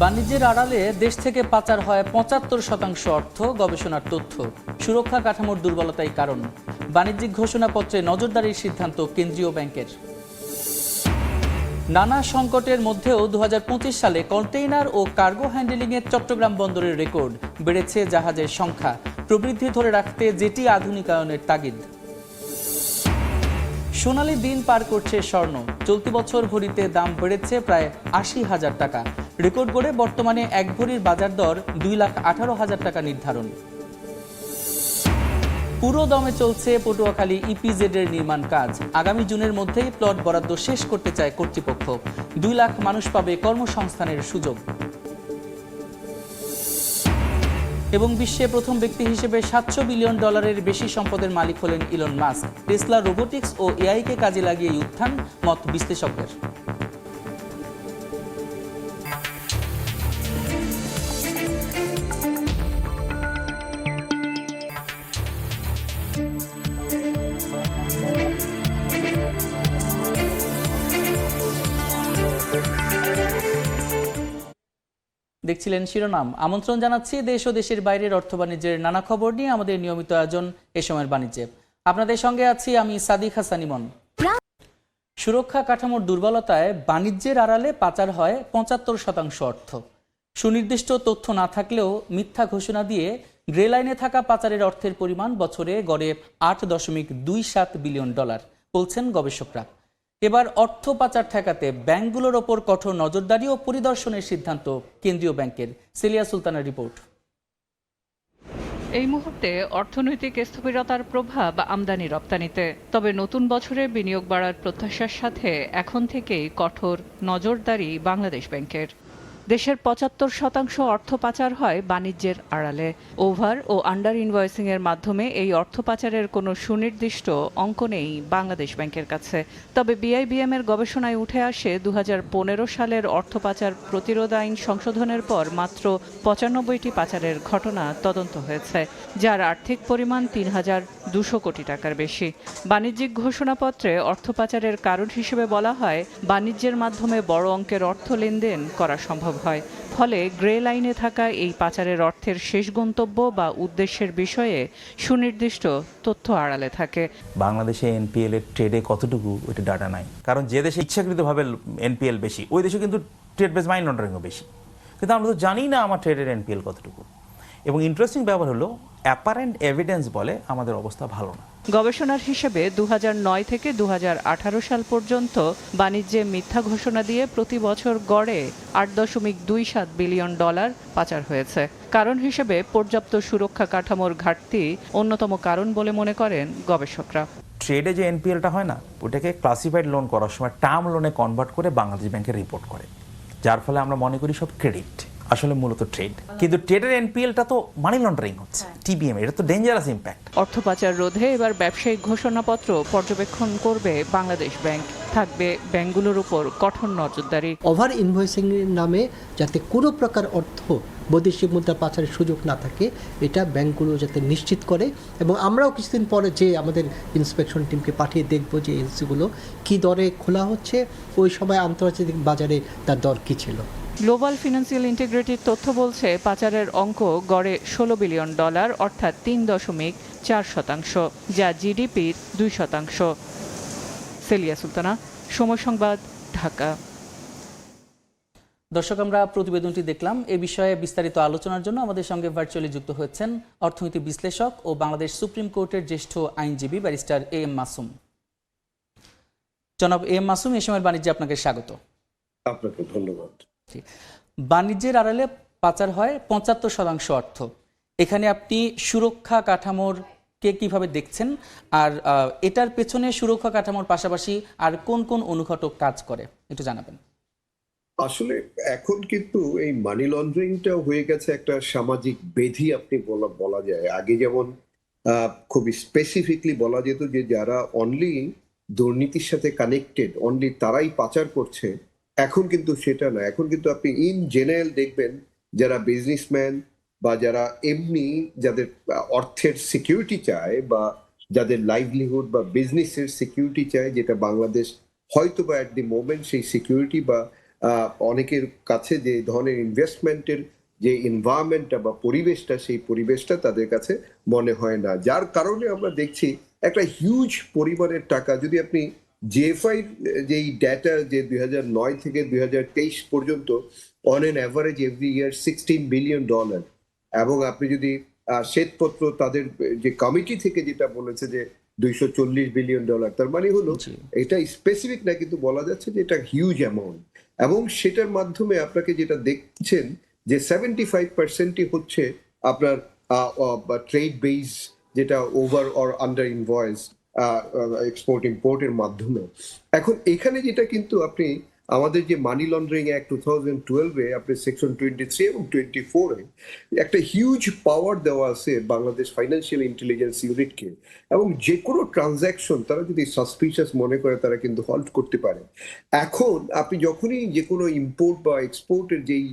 বাণিজ্যের আড়ালে দেশ থেকে পাচার হয় ৭৫% অর্থ, গবেষণার তথ্য। সুরক্ষা কাঠামোর দুর্বলতাই কারণ। বাণিজ্যিক ঘোষণাপত্রে নজরদারির সিদ্ধান্ত কেন্দ্রীয় ব্যাংকের। নানা সংকটের মধ্যেও ২০২৫ সালে কন্টেইনার ও কার্গো হ্যান্ডেলিংয়ে চট্টগ্রাম বন্দরের রেকর্ড। বেড়েছে জাহাজের সংখ্যা। প্রবৃদ্ধি ধরে রাখতে জেটি আধুনিকায়নের তাগিদ। সোনালী দিন পার করছে স্বর্ণ। চলতি বছর ভরিতে দাম বেড়েছে প্রায় ৮০,০০০ টাকা। রেকর্ড গড়ে বর্তমানে এক ভরির বাজার দর ২,১৮,০০০ টাকা নির্ধারণ। পুরো দমে চলছে পটুয়াখালী ইপিজেড এর নির্মাণ কাজ। আগামী জুনের মধ্যেই প্লট বরাদ্দ শেষ করতে চায় কর্তৃপক্ষ। ২ লাখ মানুষ পাবে কর্মসংস্থানের সুযোগ। এবং বিশ্বে প্রথম ব্যক্তি হিসেবে $৭০০ বিলিয়ন বেশি সম্পদের মালিক হলেন ইলন মাস্ক। টেসলা রোবোটিক্স ও এআইকে কাজে লাগিয়ে উত্থান, মত বিশ্লেষকদের। দেখছিলেন শিরোনাম। আমন্ত্রণ জানাচ্ছি দেশ ও দেশের বাইরের অর্থ বাণিজ্যের নানা খবর নিয়ে আমাদের নিয়মিত আয়োজন এ সময়ের বাণিজ্যে। আপনাদের সঙ্গে আছি আমি সাদিক হাসান ইমন। সুরক্ষা কাঠামোর দুর্বলতায় বাণিজ্যের আড়ালে পাচার হয় ৭৫% অর্থ। সুনির্দিষ্ট তথ্য না থাকলেও মিথ্যা ঘোষণা দিয়ে গ্রে লাইনে থাকা পাচারের অর্থের পরিমাণ বছরে গড়ে $৮.27 বিলিয়ন বলছেন গবেষকরা। এবার অর্থ পাচার ঠেকাতে ব্যাংকগুলোর ওপর কঠোর নজরদারি ও পরিদর্শনের সিদ্ধান্ত কেন্দ্রীয় ব্যাংকের। সেলিয়া সুলতানার রিপোর্ট। এই মুহূর্তে অর্থনৈতিক স্থবিরতার প্রভাব আমদানি রপ্তানিতে। তবে নতুন বছরে বিনিয়োগ বাড়ার প্রত্যাশার সাথে এখন থেকেই কঠোর নজরদারি বাংলাদেশ ব্যাংকের। দেশের ৭৫% অর্থ পাচার হয় বাণিজ্যের আড়ালে। ওভার ও আন্ডার ইনভয়েসিং এর মাধ্যমে এই অর্থ পাচারের কোনো সুনির্দিষ্ট অঙ্ক নেই বাংলাদেশ ব্যাংকের কাছে। তবে বিআইবিএম এর গবেষণায় উঠে আসে ২০১৫ সালের অর্থ পাচার প্রতিরোধ আইন সংশোধনের পর মাত্র ৯৫টি পাচারের ঘটনা তদন্ত হয়েছে, যার আর্থিক পরিমাণ ৩,২০০ কোটি টাকার বেশি। বাণিজ্যিক ঘোষণাপত্রে অর্থ পাচারের কারণ হিসেবে বলা হয় বাণিজ্যের মাধ্যমে বড় অঙ্কের অর্থ লেনদেন করা সম্ভব হয়। ফলে গ্রে লাইনে থাকা এই পাচারের অর্থের শেষ গন্তব্য বা উদ্দেশ্যের বিষয়ে সুনির্দিষ্ট তথ্য আড়ালে থাকে। বাংলাদেশে এনপিএল এর ট্রেডে কতটুকু ওইটা ডাটা নাই, কারণ যে দেশে ইচ্ছাকৃতভাবে এনপিএল বেশি ওই দেশে কিন্তু ট্রেড বেস মানি লন্ডারিংও বেশি, কিন্তু আমরা তো জানি না আমার ট্রেডের এনপিএল কতটুকু। এবং ইন্টারেস্টিং ব্যাপার হলো অ্যাপারেন্ট এভিডেন্স বলে আমাদের অবস্থা ভালো না। গবেষণার হিসেবে ২০০৯ থেকে ২০১৮ সাল পর্যন্ত বাণিজ্যে মিথ্যা ঘোষণা দিয়ে প্রতি বছর গড়ে $৮.27 বিলিয়ন পাচার হয়েছে। কারণ হিসেবে পর্যাপ্ত সুরক্ষা কাঠামোর ঘাটতি অন্যতম কারণ বলে মনে করেন গবেষকরা। ট্রেডে যে এনপিএলটা হয় না, ওটাকে ক্লাসিফাইড লোন করার সময় টার্ম লোনে কনভার্ট করে বাংলাদেশ ব্যাংকে রিপোর্ট করে, যার ফলে আমরা মনে করি সব ক্রেডিট, আসলে মূলত ট্রেড। কিন্তু ট্রেডের এনপিএলটা তো মানি লন্ডারিং হচ্ছে, টিবিএম, এটা তো ডেঞ্জারাস ইম্প্যাক্ট। অর্থ পাচার রোধে এবার ব্যবসায়িক ঘোষণাপত্র পর্যবেক্ষণ করবে বাংলাদেশ ব্যাংক। থাকবে ব্যাংকগুলোর উপর কঠোর নজরদারি। ওভার ইনভয়েসিং এর নামে যাতে কোনো প্রকার অর্থ বৈদেশিক মুদ্রা পাচারের সুযোগ না থাকে, এটা ব্যাংকগুলো যাতে নিশ্চিত করে। এবং আমরাও কিছুদিন পরে যে আমাদের ইন্সপেকশন টিমকে পাঠিয়ে দেখব যে এজেন্সিগুলো কী দরে খোলা হচ্ছে, ওই সময় আন্তর্জাতিক বাজারে তার দর কী ছিল। গ্লোবাল ফিনান্সিয়াল ইন্টিগ্রিটির তথ্য বলছে পাচারের অঙ্ক গড়ে $১৬ বিলিয়ন, অর্থাৎ ৩.৪%, যা জিডিপির 2%। সেলিয়া সুলতানা, সময় সংবাদ, ঢাকা। দর্শক, আমরা প্রতিবেদনটি দেখলাম। এ বিষয়ে বিস্তারিত আলোচনার জন্য আমাদের সঙ্গে ভার্চুয়ালি যুক্ত হচ্ছেন অর্থনীতি বিশ্লেষক ও বাংলাদেশ সুপ্রিম কোর্টের জ্যেষ্ঠ আইনজীবী ব্যারিস্টার এ এম মাসুম। জনাব এ এম মাসুম, এ সময়ের বাণিজ্যে আপনাকে স্বাগত। আপনাকে ধন্যবাদ। বাণিজ্যের আড়ালে পাচার হয় ৭৫% অর্থ। এখানে আপনি সুরক্ষা কাঠামোর কে কিভাবে দেখছেন, আর এটার পেছনে সুরক্ষা কাঠামোর পাশাপাশি আর কোন কোন অনুঘটক কাজ করে একটু জানাবেন। আসলে এখন কিন্তু এই মানি লন্ডারিংটা হয়ে গেছে একটা সামাজিক ব্যাধি, আপনি বলা যায়। আগে যেমন খুব স্পেসিফিকলি বলা যেত যে যারা অনলি দুর্নীতির সাথে কানেক্টেড, অনলি তারাই পাচার করছে। এখন কিন্তু সেটা না। এখন কিন্তু আপনি ইন জেনারেল দেখবেন যারা বিজনেসম্যান বা যারা এমনি যাদের অর্থের সিকিউরিটি চায় বা যাদের লাইভলিহুড বা বিজনেসের সিকিউরিটি চায়, যেটা বাংলাদেশ হয়তো বা অ্যাট দি মোমেন্ট সেই সিকিউরিটি বা অনেকের কাছে যে ধরনের ইনভেস্টমেন্টের যে এনভায়রনমেন্টটা বা পরিবেশটা, সেই পরিবেশটা তাদের কাছে মনে হয় না, যার কারণে আমরা দেখছি একটা হিউজ পরিমাণের টাকা। যদি আপনি জিএফআই যেই ডেটা যে 2009 থেকে 2023 পর্যন্ত on an average every year $16 billion, এবং আপনি যদি শ্বেতপত্র তাদের যে কমিটি থেকে যেটা বলেছে যে $240 বিলিয়ন, তার মানে হলো এটা স্পেসিফিক না, কিন্তু বলা যাচ্ছে যে এটা হিউজ অ্যামাউন্ট। এবং সেটার মাধ্যমে আপনাকে যেটা দেখছেন যে 75%ই হচ্ছে আপনার ট্রেড বেস, যেটা over or under invoice export ইম্পোর্টের মাধ্যমে। এখন এখানে যেটা কিন্তু আপনি আমাদের যে মানি লন্ডারিং অ্যাক্ট 2012-এ আপনি সেকশন 23 এবং 24-এ একটা হিউজ পাওয়ার দেওয়া আছে বাংলাদেশ ফাইন্যান্সিয়াল ইন্টেলিজেন্স ইউনিটকে, এবং যে কোনো ট্রানজ্যাকশন তারা যদি সাসপিশিয়াস মনে করে তারা কিন্তু হল্ট করতে পারে। এখন আপনি যখনই যে কোনো ইম্পোর্ট বা এক্সপোর্টের যেই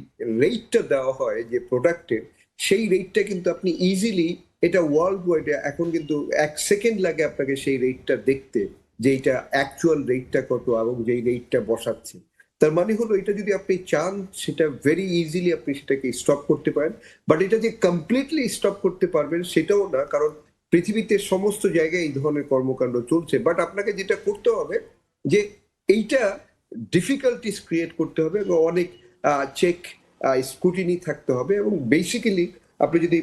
রেটটা দেওয়া হয় যে প্রোডাক্টের, সেই রেটটা কিন্তু আপনি ইজিলি, এটা ওয়ার্ল্ড ওয়াইড এখন কিন্তু 1 সেকেন্ড লাগে আপনাকে সেই রেটটা দেখতে, যে এটা অ্যাকচুয়াল রেটটা কত এবং যেই রেটটা বসাচ্ছে। তার মানে হলো এটা যদি আপনি চান সেটা ভেরি ইজিলি আপনি সেটাকে স্টপ করতে পারেন, বাট এটা যে কমপ্লিটলি স্টপ করতে পারবেন সেটাও না, কারণ পৃথিবীতে সমস্ত জায়গায় এই ধরনের কর্মকাণ্ড চলছে। বাট আপনাকে যেটা করতে হবে যে এইটা ডিফিকাল্টিস ক্রিয়েট করতে হবে এবং অনেক চেক স্ক্রুটিনি থাকতে হবে, এবং বেসিক্যালি আপনি যদি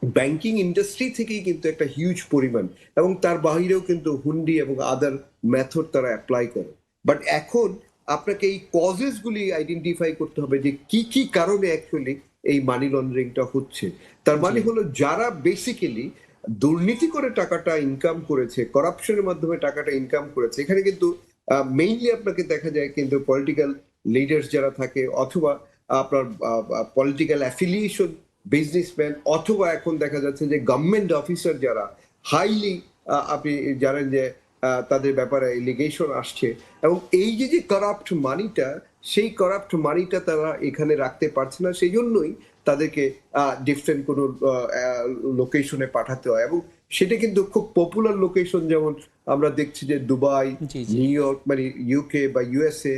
ব্যাংকিং ইন্ডাস্ট্রি থেকেই কিন্তু একটা হিউজ পরিমাণ, এবং তার বাহিরেও কিন্তু হুন্ডি এবং আদার মেথড তারা অ্যাপ্লাই করে। বাট এখন আপনাকে এই কজেস গুলি আইডেন্টিফাই করতে হবে যে কি কি কারণে অ্যাকচুয়ালি এই মানি লন্ডারিংটা হচ্ছে। তার মানে হলো যারা বেসিক্যালি দুর্নীতি করে টাকাটা ইনকাম করেছে, করাপশনের মাধ্যমে টাকাটা ইনকাম করেছে, এখানে কিন্তু মেইনলি আপনাকে দেখা যায় কিন্তু পলিটিক্যাল লিডার্স যারা থাকে, অথবা আপনার পলিটিক্যাল অ্যাফিলিয়েশন বিজনেসম্যান, অথবা এখন দেখা যাচ্ছে যে গভর্নমেন্ট অফিসার যারা হাইলি, আপনি জানেন যে তাদের ব্যাপারে এলিগেশন আসছে, এবং এই যে যে কারাপ্ট মানিটা, সেই কারাপ্ট মানিটা তারা এখানে রাখতে পারছে না, সেই জন্যই তাদেরকে ডিফারেন্ট কোনো লোকেশনে পাঠাতে হয়, এবং সেটা কিন্তু খুব পপুলার লোকেশন, যেমন আমরা দেখছি যে দুবাই, নিউ ইয়র্ক, মানে ইউকে বা ইউএসএ,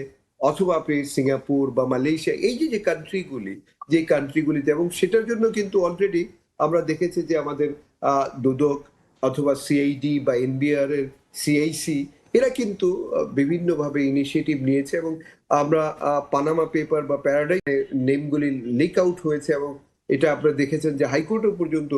অথবা আপনি সিঙ্গাপুর বা মালয়েশিয়া, এই যে যে কান্ট্রিগুলিতে, এবং সেটার জন্য কিন্তু অলরেডি আমরা দেখেছি যে আমাদের দুদক অথবা সিআইডি বা এনবিআর এর সিআইসি, এরা কিন্তু বিভিন্নভাবে ইনিশিয়েটিভ নিয়েছে, এবং আমরা পানামা পেপার বা প্যারাডাইস নেমগুলি লিক আউট হয়েছে, এবং এটা আপনারা দেখেছেন যে হাইকোর্টও পর্যন্ত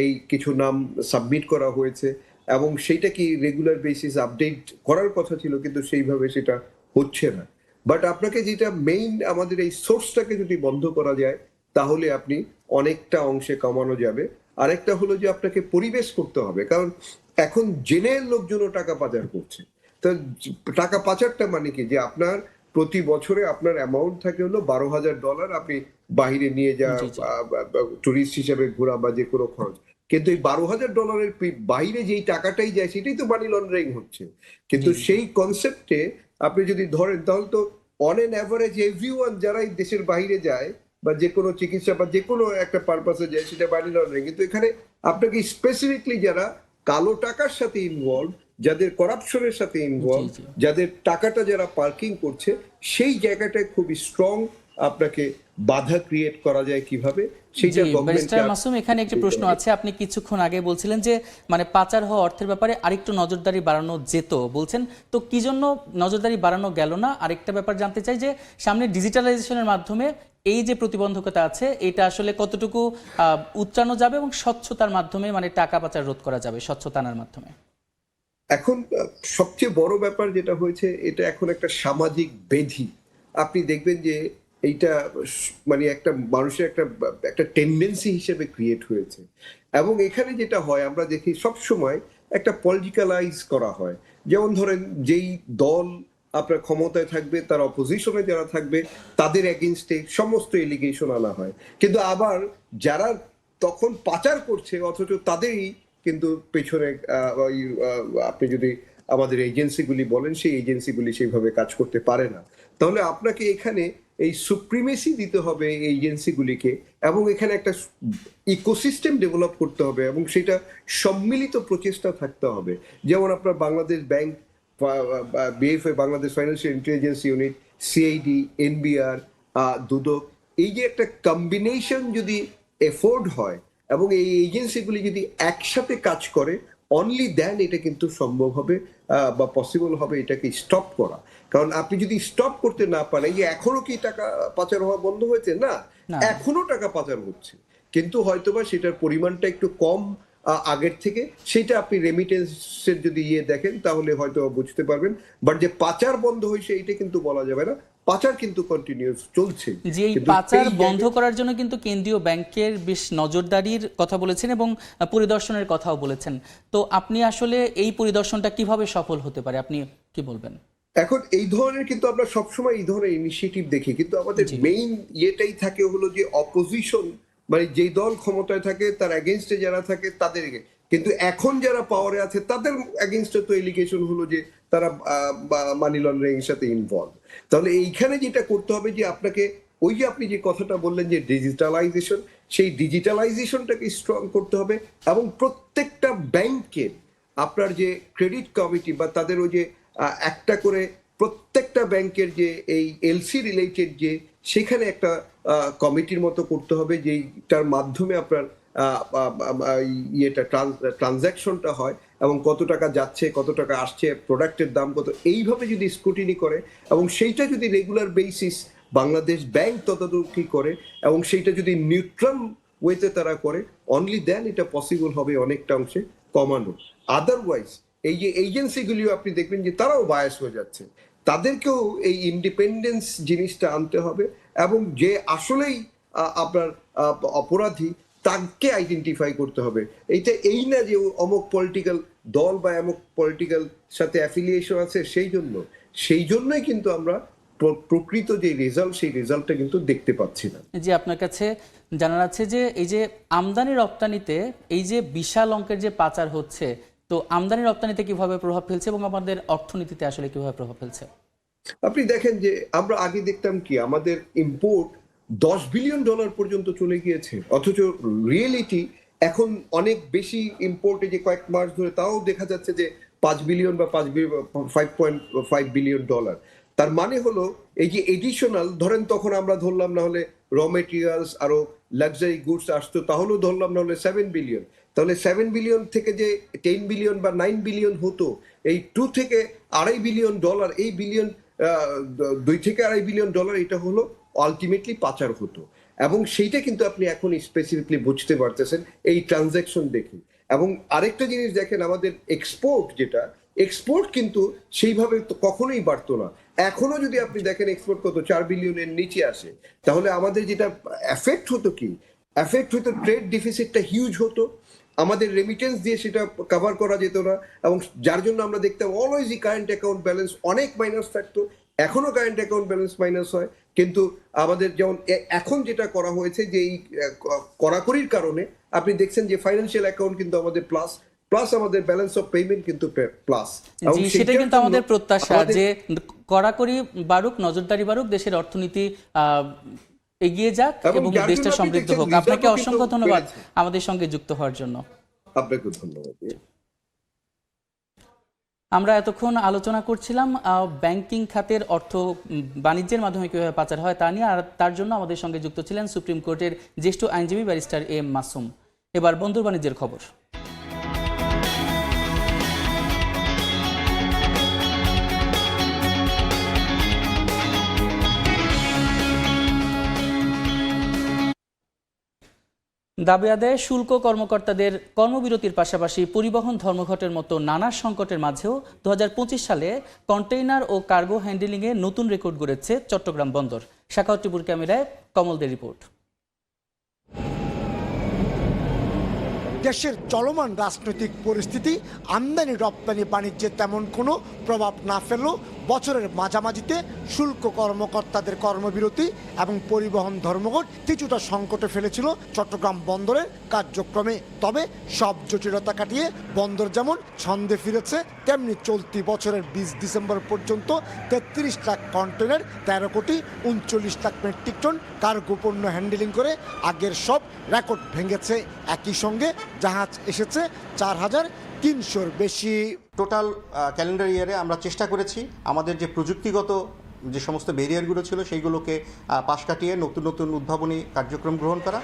এই কিছু নাম সাবমিট করা হয়েছে, এবং সেইটা কি রেগুলার বেসিস আপডেট করার কথা ছিল, কিন্তু সেইভাবে সেটা হচ্ছে না। বাট আপনাকে যেটা মেইন, আমাদের এই সোর্সটাকে যদি বন্ধ করা যায় তাহলে আপনি অনেকটা অংশে কমানো যাবে। আরেকটা হলো যে আপনাকে পরিবেশ করতে হবে, কারণ এখন জেনের লোকজনও টাকা পাচার করছে। তো টাকা পাচারটা মানে কি, যে আপনার প্রতি বছরে আপনার অ্যামাউন্ট থাকে হলো $12,000, আপনি বাহিরে নিয়ে যাওয়া, টুরিস্ট হিসেবে ঘোরা বা যে কোনো খরচ, কিন্তু এই $12,000 বাইরে যেই টাকাটাই যায় সেটাই তো মানি লন্ডারিং হচ্ছে। কিন্তু সেই কনসেপ্টে আপনি যদি ধরেন, তাহলে তো অন এন অ্যাভারেজ এভরিওয়ান যারা এই দেশের বাইরে যায় বা যে কোনো চিকিৎসা বা যে কোনো একটা পারপাসে যায়, সেটা মানি লন্ডারিং। কিন্তু এখানে আপনাকে স্পেসিফিকলি যারা কালো টাকার সাথে ইনভলভ, যাদের করাপশনের সাথে ইনভলভ, যাদের টাকাটা যারা পার্কিং করছে, সেই জায়গাটায় খুব স্ট্রং আপনাকে বাধা ক্রিয়েট করা যায় কিভাবে, সেইটা ব্যারিস্টার মাসুম, এখানে একটি প্রশ্ন আছে। আপনি কিছুক্ষণ আগে বলছিলেন যে মানে পাচার হওয়া অর্থের ব্যাপারে আরেকটু নজরদারি বাড়ানো যেত বলছেন, তো কি জন্য নজরদারি বাড়ানো গেল না? আরেকটা ব্যাপার জানতে চাই যে সামনে ডিজিটালাইজেশনের মাধ্যমে এই যে প্রতিবন্ধকতা আছে, এটা আসলে কতটুকু উচ্চানো যাবে এবং স্বচ্ছতার মাধ্যমে মানে টাকা পাচার রোধ করা যাবে স্বচ্ছতা আনার মাধ্যমে? এখন সবচেয়ে বড় ব্যাপার যেটা হয়েছে, এটা এখন একটা সামাজিক ব্যাধি। আপনি দেখবেন যে এইটা মানে একটা মানুষের একটা টেন্ডেন্সি হিসেবে ক্রিয়েট হয়েছে, এবং এখানে যেটা হয় আমরা দেখি সবসময় একটা পলিটিক্যালাইজ করা হয়। যেমন ধরেন, যেই দল আপনার ক্ষমতায় থাকবে, তার অপোজিশনে যারা থাকবে, তাদের এগেনস্টে সমস্ত এলিগেশন আনা হয়, কিন্তু আবার যারা তখন পাচার করছে অথচ তাদেরই কিন্তু পেছনে আপনি যদি আমাদের এজেন্সিগুলি বলেন, সেই এজেন্সিগুলি সেইভাবে কাজ করতে পারে না। তাহলে আপনাকে এখানে এই সুপ্রিমেসি দিতে হবে এই এজেন্সিগুলিকে, এবং এখানে একটা ইকোসিস্টেম ডেভেলপ করতে হবে, এবং সেটা সম্মিলিত প্রচেষ্টা থাকতে হবে। যেমন আপনার Bangladesh bank, BFA, Bangladesh financial intelligence unit, CID, NBR, Dudok, এই যে একটা কম্বিনেশন যদি এফোর্ড হয় এবং এই এজেন্সিগুলি যদি একসাথে কাজ করে, অনলি দেন এটা কিন্তু সম্ভব হবে বা পসিবল হবে এটাকে স্টপ করা। কারণ আপনি যদি স্টপ করতে না পারেন, যে এখনো কি টাকা পাচার হওয়া বন্ধ হয়েছে? না, এখনো টাকা পাচার হচ্ছে, কিন্তু হয়তোবা সেটার পরিমাণটা একটু কম আগের থেকে। সেটা আপনি রেমিটেন্সের যদি দেখেন তাহলে হয়তো বুঝতে পারবেন। বাট যে পাচার বন্ধ হয়েছে এটা কিন্তু বলা যাবে না, পাচার কিন্তু কন্টিনিউয়াস চলছে। যে এই পাচার বন্ধ করার জন্য কিন্তু কেন্দ্রীয় ব্যাংকের বেশ নজরদারির কথা বলেছেন এবং পরিদর্শনের কথাও বলেছেন। তো আপনি আসলে এই পরিদর্শনটা কিভাবে সফল হতে পারে, আপনি কি বলবেন? এখন এই ধরনের কিন্তু আমরা সবসময় এই ধরনের ইনিশিয়েটিভ দেখি, কিন্তু আমাদের মেইন ইয়েটাই থাকে হলো যে অপোজিশন, মানে যেই দল ক্ষমতায় থাকে তার এগেনস্টে যারা থাকে তাদেরকে। কিন্তু এখন যারা পাওয়ারে আছে তাদের এগেনস্টে তো এলিগেশন হলো যে তারা মানি লন্ডারিং এর সাথে ইনভলভ। তাহলে এইখানে যেটা করতে হবে যে আপনাকে ওই যে আপনি যে কথাটা বললেন যে ডিজিটালাইজেশন, সেই ডিজিটালাইজেশনটাকে স্ট্রং করতে হবে এবং প্রত্যেকটা ব্যাংকের আপনার যে ক্রেডিট কমিটি বা তাদের ওই যে একটা করে প্রত্যেকটা ব্যাংকের যে এই এলসি রিলেটেড যে সেখানে একটা কমিটির মতো করতে হবে, যেটার মাধ্যমে আপনার ইয়েটা ট্রানজ্যাকশনটা হয় এবং কত টাকা যাচ্ছে, কত টাকা আসছে, প্রোডাক্টের দাম কত, এইভাবে যদি স্ক্রুটিনি করে এবং সেইটা যদি রেগুলার বেসিস বাংলাদেশ ব্যাংক তদারকি করে এবং সেইটা যদি নিউট্রাল ওয়েতে তারা করে, অনলি দেন এটা পসিবল হবে অনেকটা অংশে কমানো। আদারওয়াইজ এই যে এজেন্সিগুলিও আপনি দেখবেন যে তারাও বায়াস হয়ে যাচ্ছে, তাদেরকেও এই ইন্ডিপেন্ডেন্স জিনিসটা আনতে হবে এবং যে আসলেই আপনার অপরাধী তাকে আইডেন্টিফাই করতে হবে। এইটা এই না যে অমুক পলিটিক্যাল দল বা অমুক পলিটিক্যাল সাথে অ্যাফিলিয়েশন আছে সেই জন্যই কিন্তু আমরা প্রকৃত যে রেজাল্ট সেই রেজাল্টটা কিন্তু দেখতে পাচ্ছি না। যে আপনার কাছে জানার আছে যে এই যে আমদানি রপ্তানিতে এই যে বিশাল অঙ্কের যে পাচার হচ্ছে, তো আমদানি রপ্তানিতে কিভাবে প্রভাব ফেলছে এবং আমাদের অর্থনীতিতে আসলে কিভাবে প্রভাব ফেলছে? আপনি দেখেন যে আমরা আগে দেখতাম কি আমাদের ইম্পোর্ট $10 বিলিয়ন পর্যন্ত চলে গিয়েছে, অথচ রিয়েলিটি এখন অনেক বেশি ইম্পোর্টে যে কয়েক মাস ধরে তাও দেখা যাচ্ছে যে 5 বিলিয়ন বা 5.5 বিলিয়ন ডলার। তার মানে হলো এই যে এডিশনাল ধরেন, তখন আমরা ধরলাম না হলে র মেটেরিয়ালস আরো লাক্সারি গুডস আসতো, তাহলেও ধরলাম না হলে 7 বিলিয়ন। তাহলে 7 বিলিয়ন থেকে যে 10 বিলিয়ন বা 9 বিলিয়ন হতো, এই 2 থেকে $2.5 বিলিয়ন, এই বিলিয়ন 2 থেকে $2.5 বিলিয়ন এটা হলো আলটিমেটলি পাচার হতো। এবং সেইটা কিন্তু আপনি এখন স্পেসিফিকলি বুঝতে পারতেছেন এই ট্রানজ্যাকশন দেখে। এবং আরেকটা জিনিস দেখেন, আমাদের এক্সপোর্ট কিন্তু সেইভাবে তো কখনোই বাড়তো না। এখনো যদি আপনি দেখেন এক্সপোর্ট কত 4 বিলিয়নের নিচে আসে, তাহলে আমাদের যেটা এফেক্ট হতো ট্রেড ডিফিসিটটা হিউজ হতো, আমাদের রেমিটেন্স দিয়ে সেটা কভার করা যেত না, এবং যার জন্য আমরা দেখতাম অলওয়েজই কারেন্ট অ্যাকাউন্ট ব্যালেন্স অনেক মাইনাস থাকতো। এখনো কারেন্ট অ্যাকাউন্ট ব্যালেন্স মাইনাস হয়, কিন্তু আমাদের যেমন এখন যেটা করা হয়েছে যে এই কড়াকড়ির কারণে আপনি দেখছেন যে ফাইন্যান্সিয়াল অ্যাকাউন্ট কিন্তু আমাদের প্লাস আমাদের ব্যালেন্স অফ পেমেন্ট কিন্তু প্লাস। সেটা কিন্তু আমাদের প্রত্যাশা যে কড়াকড়ি বাড়ুক, নজরদারি বাড়ুক, দেশের অর্থনীতি এগিয়ে যাক এবং দেশটা সমৃদ্ধ হোক। আপনাকে অসংখ্য ধন্যবাদ আমাদের সঙ্গে যুক্ত হওয়ার জন্য। আপনাকে ধন্যবাদ। আমরা এতক্ষণ আলোচনা করছিলাম ব্যাংকিং খাতের অর্থ বাণিজ্যের মাধ্যমে কিভাবে পাচার হয় তা নিয়ে, আর তার জন্য আমাদের সঙ্গে যুক্ত ছিলেন সুপ্রিম কোর্টের জ্যেষ্ঠ আইনজীবী ব্যারিস্টার এম মাসুম। এবার বন্দর বাণিজ্যের খবর। দাবি আদায়ে শুল্ক কর্মকর্তাদের কর্মবিরতির পাশাপাশি পরিবহন ধর্মঘটের মতো নানা সংকটের মাঝেও 2025 সালে কন্টেইনার ও কার্গো হ্যান্ডেলিংয়ে নতুন রেকর্ড গড়েছে চট্টগ্রাম বন্দর। শাখাওয়াত টিপুর ক্যামেরায় কমলদের রিপোর্ট। দেশের চলমান রাজনৈতিক পরিস্থিতি আমদানি রপ্তানি বাণিজ্যে তেমন কোনো প্রভাব না ফেললেও বছরের মাঝামাঝিতে শুল্ক কর্মকর্তাদের কর্মবিরতি এবং পরিবহন ধর্মঘট কিছুটা সংকটে ফেলেছিল চট্টগ্রাম বন্দরের কার্যক্রমে। তবে সব জটিলতা কাটিয়ে বন্দর যেমন ছন্দে ফিরেছে, তেমনি চলতি বছরের 20 ডিসেম্বর পর্যন্ত 33 লাখ কন্টেনার, 13 কোটি 39 লাখ মেট্রিক টন কার্গো পণ্য হ্যান্ডেলিং করে আগের সব রেকর্ড ভেঙেছে। একই সঙ্গে জাহাজ এসেছে 4,300-র বেশি। টোটাল ক্যালেন্ডার ইয়ারে আমরা চেষ্টা করেছি আমাদের যে প্রযুক্তিগত যে সমস্ত ব্যারিয়ারগুলো ছিল সেইগুলোকে পাশ কাটিয়ে নতুন নতুন উদ্ভাবনী কার্যক্রম গ্রহণ করা।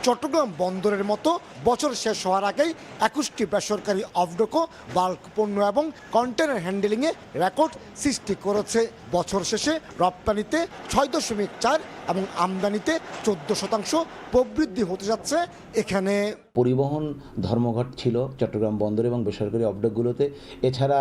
চট্টগ্রাম বন্দরের মতো বছর শেষ হওয়ার আগেই 21টি বেসরকারি অফডোকো বাল্ক পণ্য এবং কন্টেনার হ্যান্ডেলিংয়ে রেকর্ড সৃষ্টি করেছে। বছর শেষে রপ্তানিতে 6.4 এবং আমদানিতে 14% প্রবৃদ্ধি হতে যাচ্ছে এখানে। পরিবহন ধর্মঘট ছিল চট্টগ্রাম বন্দর এবং বেসরকারি অফডকগুলোতে। এছাড়া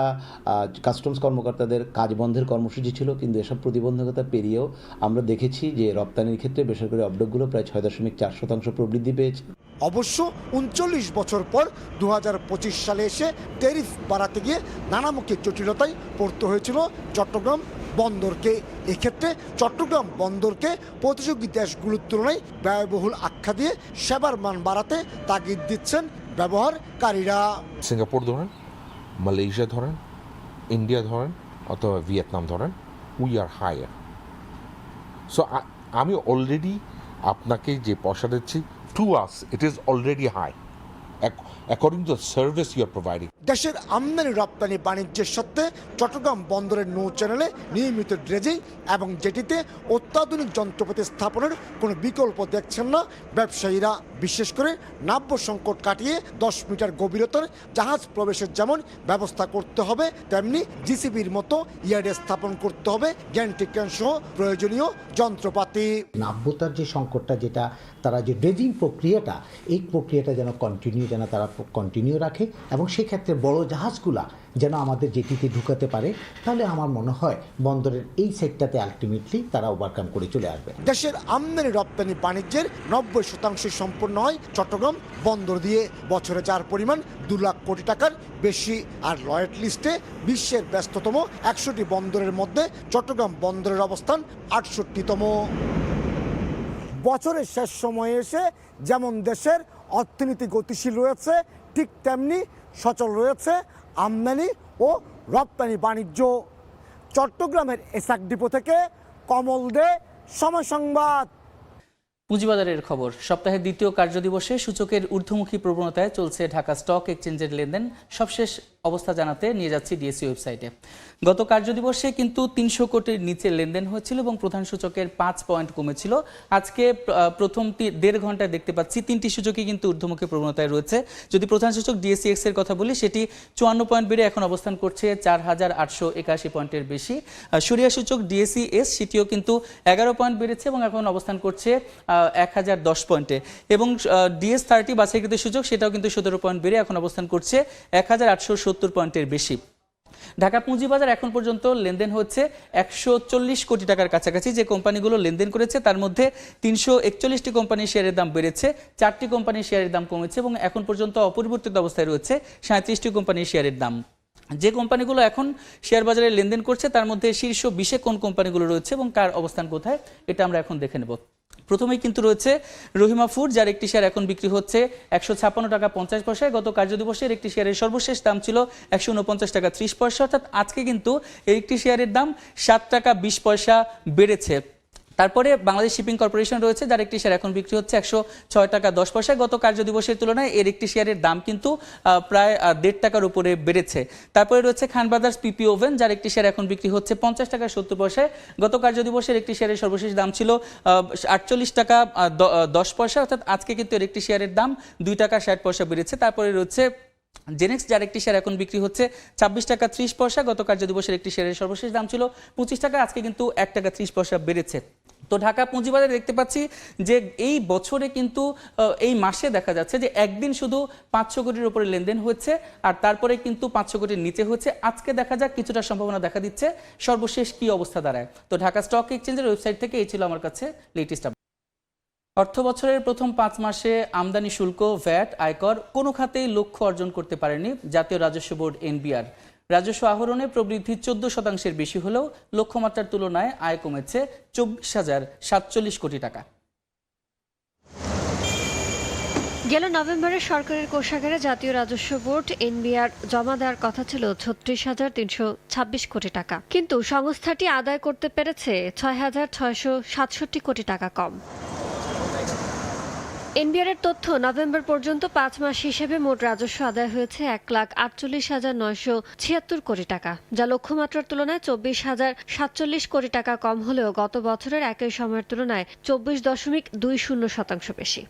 কাস্টমস কর্মকর্তাদের কাজ বন্ধের কর্মসূচি ছিল, কিন্তু এসব প্রতিবন্ধকতা পেরিয়েও আমরা দেখেছি যে রপ্তানির ক্ষেত্রে বেসরকারি অফডকগুলো প্রায় 6.4% প্রবৃদ্ধি পেয়েছে। অবশ্য 39 বছর পর 2025 সালে এসে ট্যারিফ বাড়াতে গিয়ে নানামুখী জটিলতায় পড়তে হয়েছিল চট্টগ্রাম বন্দরকে। এক্ষেত্রে চট্টগ্রাম বন্দরকে প্রতিযোগী দেশগুলোর তুলনায় ব্যয়বহুল আখ্যা দিয়ে সেবার মান বাড়াতে তাগিদ দিচ্ছেন ব্যবহারকারীরা। সিঙ্গাপুর ধরেন, মালয়েশিয়া ধরেন, ইন্ডিয়া ধরেন অথবা ভিয়েতনাম ধরেন, উই আর হায়ার। সো আমি অলরেডি আপনাকে যে পয়সা দিচ্ছি, to us it is already high according to the service you are providing. দেশের আমদানি রপ্তানি বাণিজ্যের সত্ত্বে চট্টগ্রাম বন্দরের নৌ চ্যানেলে নিয়মিত ড্রেজিং এবং জেটিতে অত্যাধুনিক যন্ত্রপাতি স্থাপনের কোনো বিকল্প দেখছেন না ব্যবসায়ীরা। বিশেষ করে নাব্য সংকট কাটিয়ে 10 মিটার গভীরতার জাহাজ প্রবেশের যেমন ব্যবস্থা করতে হবে, তেমনি জিসিবির মতো ইয়ার্ডে স্থাপন করতে হবে গ্যান্ট্রি ক্রেন সহ প্রয়োজনীয় যন্ত্রপাতি। নাব্যতার যে সংকটটা, যেটা তারা যে ড্রেজিং প্রক্রিয়াটা, এই প্রক্রিয়াটা যেন তারা কন্টিনিউ রাখে এবং সেক্ষেত্রে বড় জাহাজগুলা যেন আমাদের জেটিতে ঢুকাতে পারে, তাহলে আমার মনে হয় বন্দরের এই সেক্টরটাতে আলটিমেটলি তারা ওভারকাম করে চলে আসবে। দেশের আমদানি রপ্তানি বাণিজ্যের 90% সম্পন্ন হয় চট্টগ্রাম বন্দর দিয়ে। বছরে যার পরিমাণ 2 লাখ কোটি টাকার বেশি। আর লয়েড লিস্টে বিশ্বের ব্যস্ততম 100টি বন্দরের মধ্যে চট্টগ্রাম বন্দরের অবস্থান 68তম। বছরের শেষ সময়ে এসে যেমন দেশের অর্থনীতি গতিশীল রয়েছে, ঠিক তেমনি সচল রয়েছে আমদানি ও রপ্তানি বাণিজ্য। চট্টগ্রামের এসাক ডিপো থেকে কমল দে, সময় সংবাদ। পুঁজিবাজারের খবর। সপ্তাহের দ্বিতীয় কার্যদিবসে সূচকের ঊর্ধ্বমুখী প্রবণতায় চলছে ঢাকা স্টক এক্সচেঞ্জের লেনদেন। সবশেষ অবস্থা জানাতে নিয়ে যাচ্ছি ডিএসই ওয়েবসাইটে। গত কার্যদিবসে কিন্তু 300 কোটির নিচে লেনদেন হয়েছিল এবং প্রধান সূচকের 5 পয়েন্ট কমেছিল। আজকে প্রথম 1.5 ঘন্টায় দেখতে পাচ্ছি 3টি সূচকই কিন্তু ঊর্ধ্বমুখী প্রবণতায় রয়েছে। যদি প্রধান সূচক ডিএসইএক্স এর কথা বলি, সেটি 54 পয়েন্ট বেড়ে এখন অবস্থান করছে 4881 পয়েন্টের বেশি। সরিয়া সূচক ডিএসইএস সেটিও কিন্তু 11 পয়েন্ট বেড়েছে এবং এখন অবস্থান করছে 1010 পয়েন্টে। এবং ডিএস30 বাছাইকৃত সূচক সেটাও কিন্তু 17 পয়েন্ট বেড়ে এখন অবস্থান করছে 1870 পয়েন্টের বেশি। ঢাকা পুঁজিবাজার এখন পর্যন্ত লেনদেন হচ্ছে 140 কোটি টাকার কাছাকাছি। যে কোম্পানিগুলো লেনদেন করেছে তার মধ্যে 341টি কোম্পানির শেয়ারের দাম বেড়েছে, 4টি কোম্পানির শেয়ারের দাম কমেছে এবং এখন পর্যন্ত অপরিবর্তিত অবস্থায় রয়েছে 37টি কোম্পানির শেয়ারের দাম। যে কোম্পানিগুলো এখন শেয়ার বাজারে লেনদেন করছে তার মধ্যে শীর্ষ 20-এ কোন কোম্পানিগুলো রয়েছে এবং কার অবস্থান কোথায়, এটা আমরা এখন দেখে নেব। প্রথমেই কিন্তু রয়েছে রহিমা ফুড, যার একটি শেয়ার এখন বিক্রি হচ্ছে 156 টাকা 50 পয়সায়। গত কার্যদিবসের একটি শেয়ারের সর্বশেষ দাম ছিল 149 টাকা 30 পয়সা, অর্থাৎ আজকে কিন্তু এই একটি শেয়ারের দাম 7 টাকা 20 পয়সা বেড়েছে। তারপরে বাংলাদেশ শিপিং কর্পোরেশন রয়েছে, যার একটি শেয়ার এখন বিক্রি হচ্ছে 106 টাকা 10 পয়সায়। গত কার্যদিবসের তুলনায় এর একটি শেয়ারের দাম কিন্তু প্রায় 1.5 টাকার উপরে বেড়েছে। তারপরে রয়েছে খান ব্রাদার্স পিপি ওভেন, যার একটি শেয়ার এখন বিক্রি হচ্ছে 50 টাকা 70 পয়সায়। গত কার্যদিবসের একটি শেয়ারের সর্বশেষ দাম ছিল 48 টাকা 10 পয়সা, অর্থাৎ আজকে কিন্তু এর একটি শেয়ারের দাম 2 টাকা 60 পয়সা বেড়েছে। তারপরে রয়েছে জেনেক্স, যার একটি শেয়ার এখন বিক্রি হচ্ছে 26 টাকা 30 পয়সা। গত কার্যদিবসের একটি শেয়ারের সর্বশেষ দাম ছিল 25 টাকা, আজকে কিন্তু 1 টাকা 30 পয়সা বেড়েছে। তো ঢাকা পুঁজিবাজারে দেখতে পাচ্ছি যে এই বছরে কিন্তু এই মাসে দেখা যাচ্ছে যে একদিন শুধু 500 কোটির উপরে লেনদেন হচ্ছে আর তারপরে কিন্তু 500 কোটির নিচে হচ্ছে। আজকে দেখা যাক কিছুটা সম্ভাবনা দেখা দিচ্ছে সর্বশেষ কি অবস্থা দাঁড়ায়। তো ঢাকা স্টক এক্সচেঞ্জের ওয়েবসাইট থেকে এই ছিল আমার কাছে লেটেস্ট। অর্থ বছরের প্রথম 5 মাসে আমদানি শুল্ক, ভ্যাট, আয়কর কোনো খাতেই লক্ষ্য অর্জন করতে পারেনি জাতীয় রাজস্ব বোর্ড এনবিআর। রাজস্ব আহরণে প্রবৃদ্ধি 14% বেশি হলেও লক্ষ্যমাত্রার তুলনায় আয় কমেছে 24,047 কোটি টাকা। গেল নভেম্বরে সরকারের কোষাগারে জাতীয় রাজস্ব বোর্ড এনবিআর জমা দেওয়ার কথা ছিল 36,326 কোটি টাকা, কিন্তু সংস্থাটি আদায় করতে পেরেছে 6,667 কোটি টাকা কম। এনবিআর এর তথ্য, নভেম্বর পর্যন্ত 5 মাস হিসেবে মোট রাজস্ব আদায় হয়েছে 1,48,976 কোটি টাকা, যা লক্ষ্যমাত্রার তুলনায় 24,047 কোটি টাকা কম হলেও গত বছরের একই সময়ের তুলনায় 24.20% বেশি।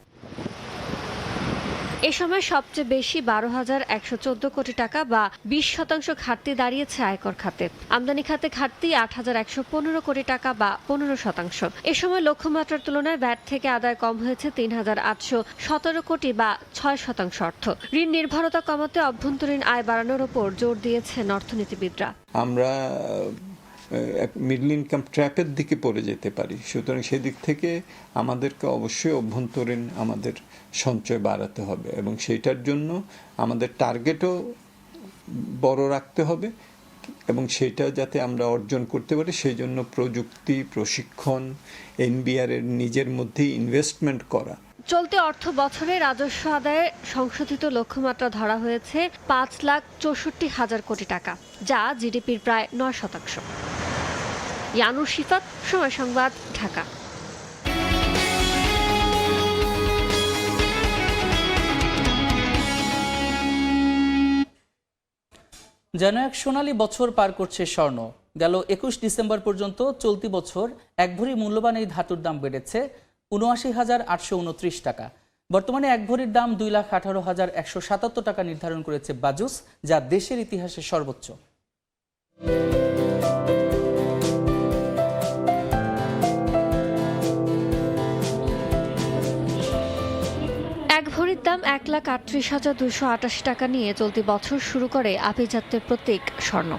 এ সময় সবচেয়ে বেশি 12,114 কোটি টাকা বা 20% ঘাটতি দাঁড়িয়েছে আয়কর খাতে। আমদানি খাতে ঘাটতি 8,115 কোটি টাকা বা 15%। এ সময় লক্ষ্যমাত্রার তুলনায় ভ্যাট থেকে আদায় কম হয়েছে 3,817 কোটি বা 6% অর্থ। ঋণ নির্ভরতা কমাতে অভ্যন্তরীণ আয় বাড়ানোর ওপর জোর দিয়েছেন অর্থনীতিবিদরা। আমরা মিডল ইনকাম ট্র্যাপের দিকে পড়ে যেতে পারি, সুতরাং সেদিক থেকে আমাদেরকে অবশ্যই অভ্যন্তরীণ আমাদের সঞ্চয় বাড়াতে হবে এবং সেইটার জন্য আমাদের টার্গেটও বড় রাখতে হবে এবং সেটা যাতে আমরা অর্জন করতে পারি সেই জন্য প্রযুক্তি, প্রশিক্ষণ, এনবিআর এর নিজের মধ্যেই ইনভেস্টমেন্ট করা। চলতি অর্থ বছরে রাজস্ব আদায়ে সংশোধিত লক্ষ্যমাত্রা ধরা হয়েছে 5,64,000 কোটি টাকা, যা জিডিপির প্রায় 9%। ইয়ানুর শিফাত, সময় সংবাদ, ঢাকা। যেন এক সোনালী বছর পার করছে স্বর্ণ। গেল 21 ডিসেম্বর পর্যন্ত চলতি বছর এক ভরি মূল্যবান এই ধাতুর দাম বেড়েছে 79,829 টাকা। বর্তমানে এক ভরির দাম 2,18,177 টাকা নির্ধারণ করেছে বাজুস, যা দেশের ইতিহাসে সর্বোচ্চ। এক ভরির দাম 1,38,288 টাকা নিয়ে চলতি বছর শুরু করে আভিজাত্যের প্রতীক স্বর্ণ।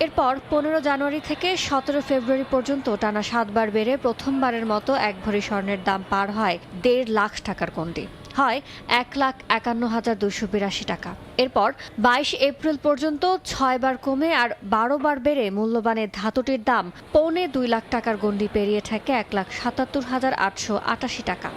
এরপর 15 জানুয়ারি থেকে 17 ফেব্রুয়ারি পর্যন্ত টানা 7 বার বেড়ে প্রথমবারের মতো এক ভরি স্বর্ণের দাম পার হয় 1.5 লাখ টাকার গণ্ডি, হয় 1,51,282 টাকা। এরপর 22 এপ্রিল পর্যন্ত 6 বার কমে আর 12 বার বেড়ে মূল্যবানের ধাতুটির দাম 1.25 লাখ টাকার গণ্ডি পেরিয়ে থাকে 1,77,888 টাকা।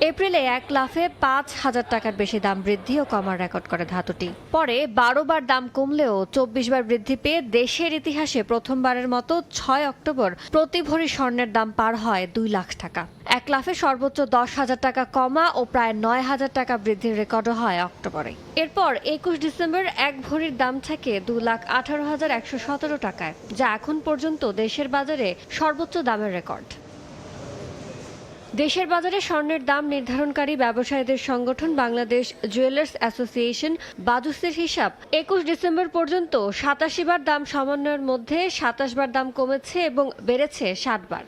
এপ্রিলে 1 লাফে 5,000 টাকার বেশি দাম বৃদ্ধি ও কমার রেকর্ড করে ধাতুটি। পরে 12 বার দাম কমলেও 24 বার বৃদ্ধি পেয়ে দেশের ইতিহাসে প্রথমবারের মতো 6 অক্টোবর প্রতি ভরি স্বর্ণের দাম পার হয় 2 লাখ টাকা। 1 লাফে সর্বোচ্চ 10,000 টাকা কমা ও প্রায় 9,000 টাকা বৃদ্ধির রেকর্ডও হয় অক্টোবরে। এরপর 21 ডিসেম্বর এক ভরির দাম থাকে 2,18,117 টাকায়, যা এখন পর্যন্ত দেশের বাজারে সর্বোচ্চ দামের রেকর্ড। দেশের বাজারে স্বর্ণের দাম নির্ধারণকারী ব্যবসায়ীদের সংগঠন বাংলাদেশ জুয়েলার্স অ্যাসোসিয়েশন বাজুসের হিসাব 21 ডিসেম্বর পর্যন্ত 87 বার দাম সমন্বয়ের মধ্যে 27 বার দাম কমেছে এবং বেড়েছে 60 বার।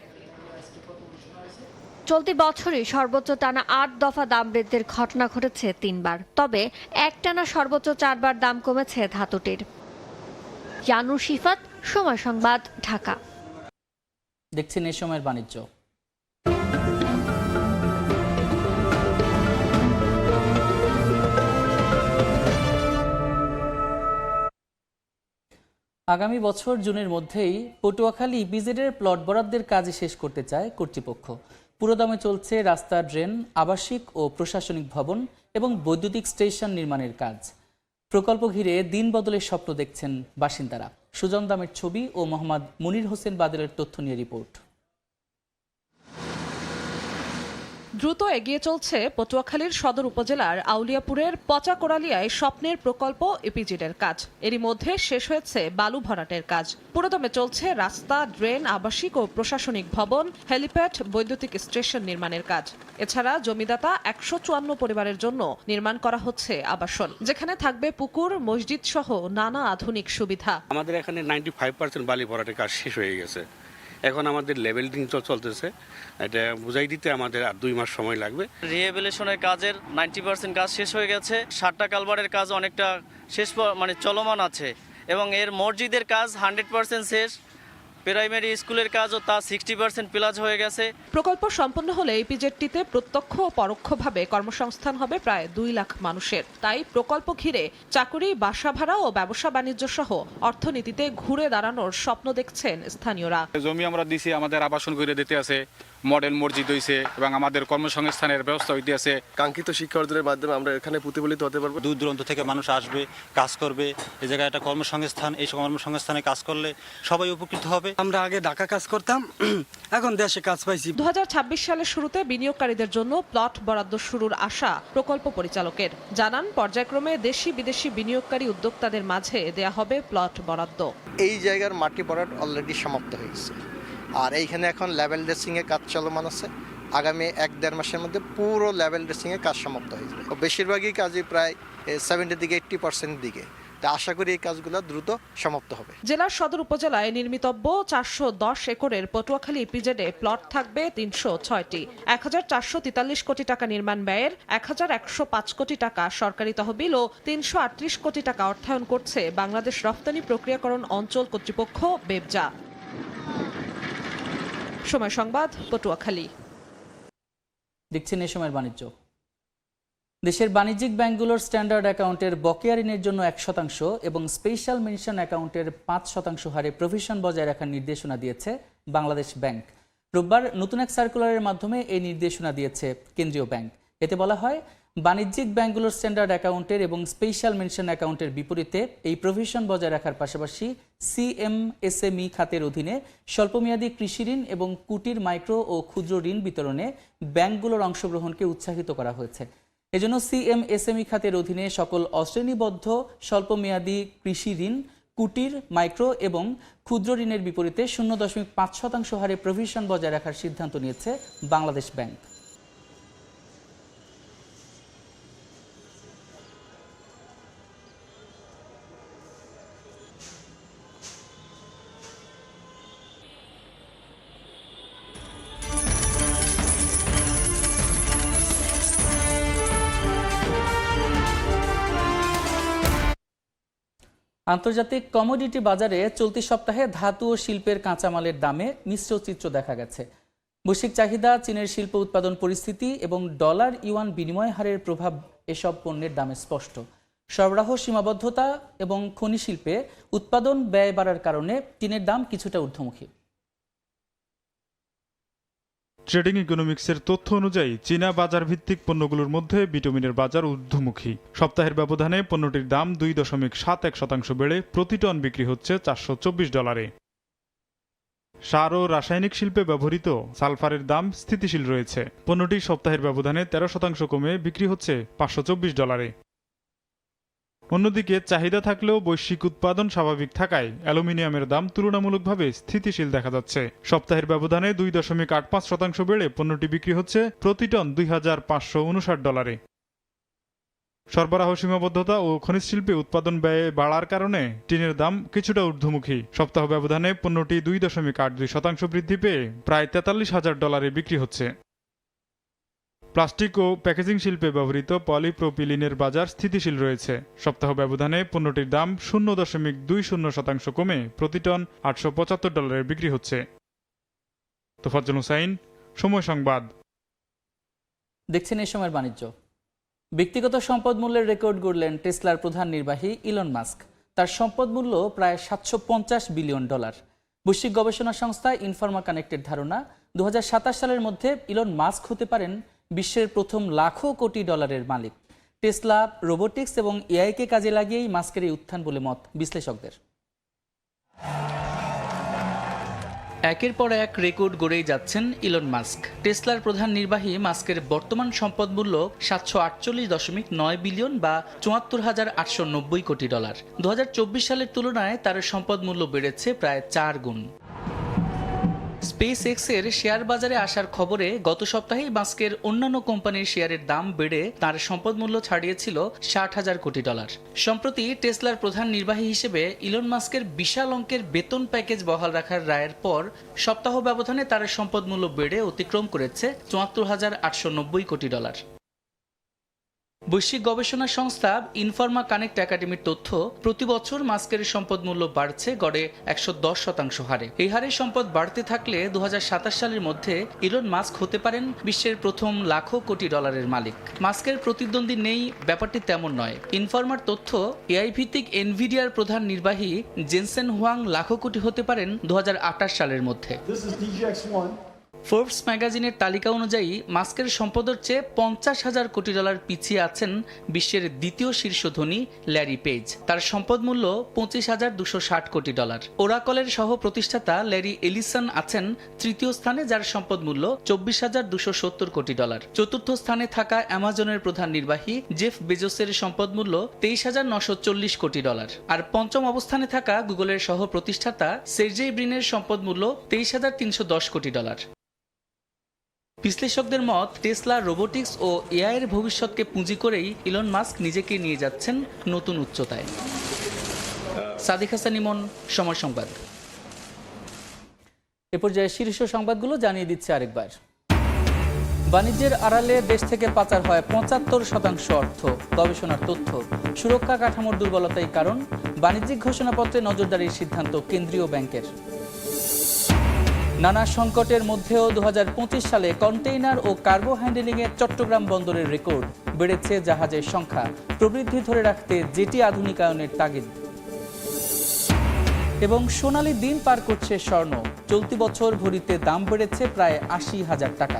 চলতি বছরে সর্বোচ্চ টানা 8 দফা দাম বৃদ্ধির ঘটনা ঘটেছে 3 বার, তবে একটানা সর্বোচ্চ 4 বার দাম কমেছে ধাতুটির। ইয়ানুর শিফাত, সময় সংবাদ, ঢাকা। দেখছেন এই সময়ের বাণিজ্য। আগামী বছর জুনের মধ্যেই পটুয়াখালী ইপিজেডের প্লট বরাদ্দের কাজ শেষ করতে চায় কর্তৃপক্ষ। পুরোদমে চলছে রাস্তা, ড্রেন, আবাসিক ও প্রশাসনিক ভবন এবং বৈদ্যুতিক স্টেশন নির্মাণের কাজ। প্রকল্প ঘিরে দিন বদলের স্বপ্ন দেখছেন বাসিন্দারা। সুজন দামের ছবি ও মোহাম্মদ মুনির হোসেন বাদলের তথ্য নিয়ে রিপোর্ট। দ্রুত এগিয়ে চলছে পটুয়াখালীর সদর উপজেলার আউলিয়াপুরের পচাকোড়ালিয়ায় স্বপ্নের প্রকল্প ইপিজেডের কাজ। এরই মধ্যে শেষ হয়েছে বালু ভরাটের কাজ। পুরোদমে চলছে রাস্তা, ড্রেন, আবাসিক ও প্রশাসনিক ভবন, হেলিপ্যাড, বৈদ্যুতিক স্টেশন নির্মাণের কাজ। এছাড়া জমিদাতা 154 পরিবারের জন্য নির্মাণ করা হচ্ছে আবাসন, যেখানে থাকবে পুকুর, মসজিদ সহ নানা আধুনিক সুবিধা। আমাদের এখানে 95% বালি ভরাটের কাজ শেষ হয়ে গেছে। এখন আমাদের লেভেলিং চলতেছে, এটা বুঝাই দিতে আমাদের আর 2 মাস সময় লাগবে। রিহেবিলিটেশনের কাজের 90% কাজ শেষ হয়ে গেছে। 7টা কালভারের কাজ অনেকটা শেষ, মানে চলমান আছে এবং এর মসজিদের কাজ 100% শেষ। প্রাইমারি স্কুলের কাজও তা 60% প্লাস হয়ে গেছে। প্রকল্প সম্পন্ন হলে ইপিজেডটিতে প্রত্যক্ষ ও পরোক্ষভাবে কর্মসংস্থান হবে প্রায় 2 লাখ মানুষের। তাই প্রকল্প ঘিরে চাকুরি, বাসা ভাড়া ও ব্যবসা বাণিজ্য সহ অর্থনীতিতে ঘুরে দাঁড়ানোর স্বপ্ন দেখছেন স্থানীয়রা। জমি আমরা দিছি, আমাদের আবাসন করে দিতে আছে, মডেল মসজিদ হয়েছে এবং আমাদের কর্মসংস্থানের ব্যবস্থা হইতেছে। কাঙ্ক্ষিত শিক্ষা অর্জনের মাধ্যমে আমরা এখানে প্রতিফলিত হতে পারবো। দূর দূরান্ত থেকে মানুষ আসবে, কাজ করবে, এই জায়গায় একটা কর্মসংস্থান, এই কর্মসংস্থানে কাজ করলে সবাই উপকৃত হবে। আমরা আগে ঢাকা কাজ করতাম, এখন দেশে কাজ পাইছি। 2026 সালের শুরুতে বিনিয়োগকারীদের জন্য প্লট বরাদ্দ শুরুর আশা প্রকল্প পরিচালকের। জানান, পর্যায়ক্রমে দেশি বিদেশি বিনিয়োগকারী উদ্যোক্তাদের মাঝে দেয়া হবে প্লট বরাদ্দ। এই জায়গার মাটি ভরাট অলরেডি সমাপ্ত হয়ে গেছে, আর এইখানে এখন লেভেল ড্রেসিংয়ের কাজ চলমান আছে। আগামী 1-1.5 মাসের মধ্যে পুরো লেভেল ড্রেসিংয়ের কাজ সমাপ্ত হয়ে যাবে। বেশিরভাগই কাজই প্রায় 70 থেকে 80% দিকে। তা আশা করি এই কাজগুলো দ্রুত সমাপ্ত হবে। জেলার সদর উপজেলায় নির্মিতব্য 410 একরের পটুয়াখালী ইপিজেডে প্লট থাকবে 306টি। 1443 কোটি টাকা নির্মাণ ব্যয়ের 1105 কোটি টাকা সরকারি তহবিল ও 338 কোটি টাকা অর্থায়ন করছে বাংলাদেশ রপ্তানি প্রক্রিয়াকরণ অঞ্চল কর্তৃপক্ষ বেবজা। সময় সংবাদ, পটুয়াখালী। দেখছেন এই সময়ের বাণিজ্য। দেশের বাণিজ্যিক ব্যাংকগুলোর স্ট্যান্ডার্ড অ্যাকাউন্টের বকেয়া ঋণের জন্য 1% এবং স্পেশাল মেনশন অ্যাকাউন্টের 5% হারে প্রভিশন বজায় রাখার নির্দেশনা দিয়েছে বাংলাদেশ ব্যাংক। রোববার নতুন এক সার্কুলারের মাধ্যমে এই নির্দেশনা দিয়েছে কেন্দ্রীয় ব্যাংক। এতে বলা হয়, বাণিজ্যিক ব্যাংকগুলোর স্ট্যান্ডার্ড অ্যাকাউন্টের এবং স্পেশাল মেনশন অ্যাকাউন্টের বিপরীতে এই প্রভিশন বজায় রাখার পাশাপাশি সিএমএসএমই খাতের অধীনে স্বল্পমেয়াদী কৃষি ঋণ এবং কুটির, মাইক্রো ও ক্ষুদ্র ঋণ বিতরণে ব্যাংকগুলোর অংশগ্রহণকে উৎসাহিত করা হয়েছে। এজন্য সিএমএসএমই খাতের অধীনে সকল অশ্রেণীবদ্ধ স্বল্পমেয়াদী কৃষি ঋণ, কুটির, মাইক্রো এবং ক্ষুদ্র ঋণের বিপরীতে 0.5% হারে প্রভিশন বজায় রাখার সিদ্ধান্ত নিয়েছে বাংলাদেশ ব্যাংক। আন্তর্জাতিক কমোডিটি বাজারে চলতি সপ্তাহে ধাতু ও শিল্পের কাঁচামালের দামে মিশ্র চিত্র দেখা গেছে। বৈশ্বিক চাহিদা, চীনের শিল্প উৎপাদন পরিস্থিতি এবং ডলার ইউয়ান বিনিময় হারের প্রভাব এসব পণ্যের দামে স্পষ্ট। সরবরাহ সীমাবদ্ধতা এবং খনি শিল্পে উৎপাদন ব্যয় বাড়ার কারণে টিনের দাম কিছুটা ঊর্ধ্বমুখী। ট্রেডিং ইকোনমিক্সের তথ্য অনুযায়ী চীনা বাজার ভিত্তিক পণ্যগুলোর মধ্যে বিটুমিনের বাজার ঊর্ধ্বমুখী। সপ্তাহের ব্যবধানে পণ্যটির দাম 2.71% বেড়ে প্রতি টন বিক্রি হচ্ছে $424। সার ও রাসায়নিক শিল্পে ব্যবহৃত সালফারের দাম স্থিতিশীল রয়েছে। পণ্যটি সপ্তাহের ব্যবধানে 13% কমে বিক্রি হচ্ছে $524। অন্যদিকে চাহিদা থাকলেও বৈশ্বিক উৎপাদন স্বাভাবিক থাকায় অ্যালুমিনিয়ামের দাম তুলনামূলকভাবে স্থিতিশীল দেখা যাচ্ছে। সপ্তাহের ব্যবধানে 2.85% বেড়ে পণ্যটি বিক্রি হচ্ছে প্রতি টন $2559। সরবরাহ সীমাবদ্ধতা ও খনিজ শিল্পে উৎপাদন ব্যয় বাড়ার কারণে টিনের দাম কিছুটা ঊর্ধ্বমুখী। সপ্তাহ ব্যবধানে পণ্যটি 2.82% বৃদ্ধি পেয়ে প্রায় $43,000 বিক্রি হচ্ছে। প্লাস্টিক ও প্যাকেজিং শিল্পে ব্যবহৃত পলিপ্রোপিলিনের বাজার স্থিতিশীল রয়েছে। সপ্তাহ ব্যবধানে পণ্যটির দাম 0.20% কমে প্রতি টন $875 বিক্রি হচ্ছে। তোফাজ্জল হুসাইন, সময় সংবাদ। দেখছেন এই সময়ের বাণিজ্য। ব্যক্তিগত সম্পদ মূল্যের রেকর্ড গড়লেন টেসলার প্রধান নির্বাহী ইলন মাস্ক। তার সম্পদ মূল্য প্রায় $750 বিলিয়ন। বৈশ্বিক গবেষণা সংস্থা ইনফরমা কানেক্টের ধারণা, 2027 সালের মধ্যে ইলন মাস্ক হতে পারেন বিশ্বের প্রথম লাখো কোটি ডলারের মালিক। টেসলা, রোবোটিক্স এবং এআইকে কাজে লাগিয়েই মাস্কের এই উত্থান বলে মত বিশ্লেষকদের। একের পর এক রেকর্ড গড়েই যাচ্ছেন ইলন মাস্ক। টেসলার প্রধান নির্বাহী মাস্কের বর্তমান সম্পদ মূল্য $748.9 বিলিয়ন বা $74,890 কোটি। 2024 সালের তুলনায় তার সম্পদ মূল্য বেড়েছে প্রায় 4 গুণ। স্পেস এক্সের শেয়ার বাজারে আসার খবরে গত সপ্তাহেই মাস্কের অন্যান্য কোম্পানির শেয়ারের দাম বেড়ে তার সম্পদ মূল্য ছাড়িয়েছিল $60,000 কোটি। সম্প্রতি টেসলার প্রধান নির্বাহী হিসেবে ইলন মাস্কের বিশাল অঙ্কের বেতন প্যাকেজ বহাল রাখার রায়ের পর সপ্তাহ ব্যবধানে তার সম্পদ মূল্য বেড়ে অতিক্রম করেছে $74,890 কোটি। বৈশ্বিক গবেষণা সংস্থা ইনফরমা কানেক্ট একাডেমির তথ্য, প্রতি বছর মাস্কের সম্পদ মূল্য বাড়ছে গড়ে 110% হারে। এই হারে সম্পদ বাড়তে থাকলে 2027 সালের মধ্যে ইলন মাস্ক হতে পারেন বিশ্বের প্রথম লাখো কোটি ডলারের মালিক। মাস্কের প্রতিদ্বন্দ্বী নেই ব্যাপারটি তেমন নয়। ইনফরমার তথ্য, এআই ভিত্তিক এনভিডিয়ার প্রধান নির্বাহী জেনসেন হুয়াং লাখো কোটি হতে পারেন 2028 সালের মধ্যে। ফোর্বস ম্যাগাজিনের তালিকা অনুযায়ী মাস্কের সম্পদের চেয়ে 50,000 কোটি ডলার পিছিয়ে আছেন বিশ্বের দ্বিতীয় শীর্ষ ধনী ল্যারি পেজ। তার সম্পদ মূল্য 25,260 কোটি ডলার। ওরাকলের সহ প্রতিষ্ঠাতা ল্যারি এলিসন আছেন তৃতীয় স্থানে, যার সম্পদ মূল্য 24,270 কোটি ডলার। চতুর্থ স্থানে থাকা অ্যামাজনের প্রধান নির্বাহী জেফ বেজোসের সম্পদ মূল্য 23,940 কোটি ডলার। আর পঞ্চম অবস্থানে থাকা গুগলের সহ প্রতিষ্ঠাতা সের্জেই ব্রিনের সম্পদ মূল্য 23,310 কোটি ডলার। বিশ্লেষকদের মত, টেসলা, রোবোটিক্স ও এআই এর ভবিষ্যৎকে পুঁজি করেই ইলন মাস্ক নিজেকে নিয়ে যাচ্ছেন নতুন উচ্চতায়। সাদিক হাসান ইমন, সময় সংবাদ। এ পর্যায়ে শীর্ষ সংবাদগুলো জানিয়ে দিচ্ছে আরেকবার। বাণিজ্যের আড়ালে দেশ থেকে পাচার হয় 75% অর্থ, গবেষণার তথ্য। সুরক্ষা কাঠামোর দুর্বলতাই কারণ, বাণিজ্যিক ঘোষণাপত্রে নজরদারির সিদ্ধান্ত কেন্দ্রীয় ব্যাংকের। নানা সংকটের মধ্যেও 2025 সালে কন্টেইনার ও কার্গো হ্যান্ডেলিংয়ে চট্টগ্রাম বন্দরের রেকর্ড, বেড়েছে জাহাজের সংখ্যা। প্রবৃদ্ধি ধরে রাখতে জেটি আধুনিকায়নের তাগিদ। এবং সোনালী দিন পার করছে স্বর্ণ, চলতি বছর ভরিতে দাম বেড়েছে প্রায় 80,000 টাকা।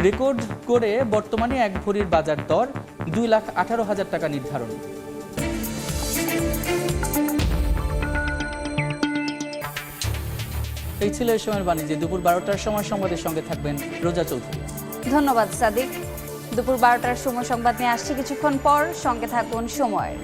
রেকর্ড করে বর্তমানে এক ভরির বাজার দর 2,18,000 টাকা নির্ধারণ। এই ছিল এই সময়ের বাণিজ্যে। দুপুর 12টার সময় সংবাদের সঙ্গে থাকবেন রোজা চৌধুরী। ধন্যবাদ সাদিক। দুপুর 12টার সময় সংবাদ নিয়ে আসছি কিছুক্ষণ পর, সঙ্গে থাকুন সময়ের।